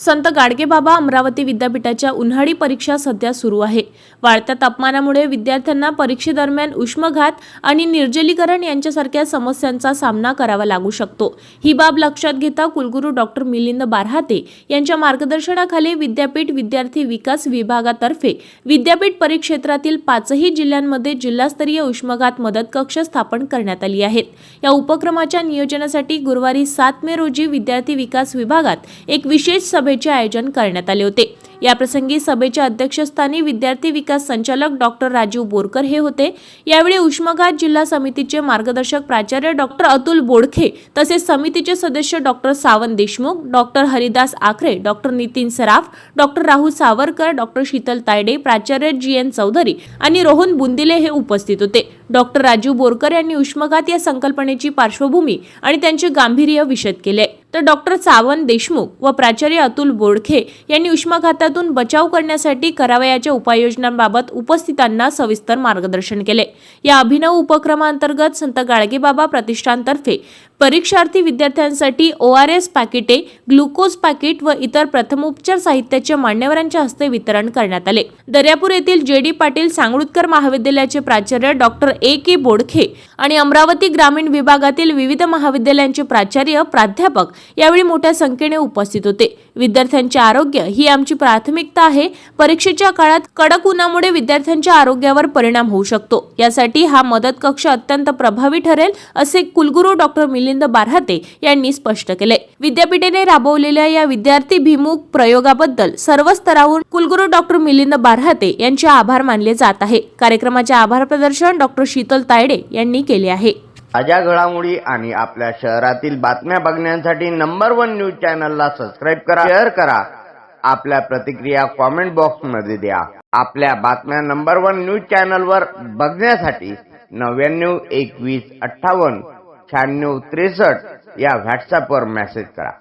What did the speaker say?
संत गाडगेबाबा अमरावती विद्यापीठाच्या उन्हाळी परीक्षा सध्या सुरू आहे। वाढत्या तापमानामुळे विद्यार्थ्यांना परीक्षेदरम्यान उष्माघात आणि निर्जलीकरण यांच्यासारख्या समस्यांचा सामना करावा लागू शकतो। ही बाब लक्षात घेता कुलगुरू डॉक्टर मिलिंद बारहाते यांच्या मार्गदर्शनाखाली विद्यापीठ विद्यार्थी विकास विभागातर्फे विद्यापीठ परिक्षेत्रातील 5ही जिल्ह्यांमध्ये जिल्हास्तरीय उष्माघात मदत कक्ष स्थापन करण्यात आली आहेत। या उपक्रमाच्या नियोजनासाठी गुरुवारी 7 मे रोजी विद्यार्थी विकास विभागात एक विशेष सभेचे आयोजन करण्यात आले होते। या प्रसंगी सभेच्या अध्यक्षस्थानी विद्यार्थी विकास संचालक डॉक्टर राजीव बोरकर हे होते। यावेळी उष्माघात जिल्हा समितीचे मार्गदर्शक प्राचार्य डॉक्टर अतुल बोडखे तसेच समितीचे सदस्य doctor Sawant Deshmukh, doctor Haridas Akhare, doctor Nitin Saraf, doctor Rahul Savarkar, doctor Sheetal Tayde, प्राचार्य जी.एन. चौधरी आणि रोहन बुंदिले हे उपस्थित होते। डॉक्टर राजीव बोरकर यांनी उष्माघात या संकल्पनेची पार्श्वभूमी आणि त्यांचे गांभीर्य विशद केले, तर डॉक्टर सावंत देशमुख व प्राचार्य अतुल बोडखे यांनी उष्माघातातून बचाव करण्यासाठी करावयाच्या उपाययोजनांबाबत उपस्थितांना सविस्तर मार्गदर्शन केले। या अभिनव उपक्रमांतर्गत संत गाडगेबाबा प्रतिष्ठानतर्फे परीक्षार्थी विद्यार्थ्यांसाठी ORS पॅकेटे, ग्लुकोज पॅकेट व इतर प्रथमोपचार साहित्याचे मान्यवरांच्या हस्ते वितरण करण्यात आले। दर्यापूर येथील JD पाटील सांगरुळकर महाविद्यालयाचे प्राचार्य डॉक्टर A.K. बोडखे आणि अमरावती ग्रामीण विभागातील विविध महाविद्यालयांचे प्राचार्य, प्राध्यापक यावेळी मोठ्या संख्येने उपस्थित होते। विद्यार्थ्यांचे आरोग्य ही आमची प्राथमिकता आहे। परीक्षेच्या काळात कडक उन्हामुळे विद्यार्थ्यांच्या आरोग्यावर परिणाम होऊ शकतो। यासाठी हा मदत कक्ष अत्यंत प्रभावी ठरेल असे कुलगुरू डॉक्टर मिलिंद बारहाते यांनी स्पष्ट केले। विद्यापीठाने राबवलेल्या या विद्यार्थीभिमुख प्रयोगाबद्दल सर्व स्तरावरून कुलगुरू डॉक्टर मिलिंद बारहाते यांचे आभार मानले जात आहे। कार्यक्रमाचे आभार प्रदर्शन डॉक्टर शीतल तायडे यांनी केले आहे। ताज्या घडामोडी आणि आपल्या शहरातील बातम्या बघण्यासाठी नंबर 1 न्यूज चॅनलला सबस्क्राइब करा, शेअर करा, आपल्या प्रतिक्रिया कमेंट बॉक्स मध्ये द्या। आपल्या बातम्या नंबर 1 न्यूज चॅनलवर बघण्यासाठी 99 21 58 96 63 या व्हॉट्सअपवर मेसेज करा।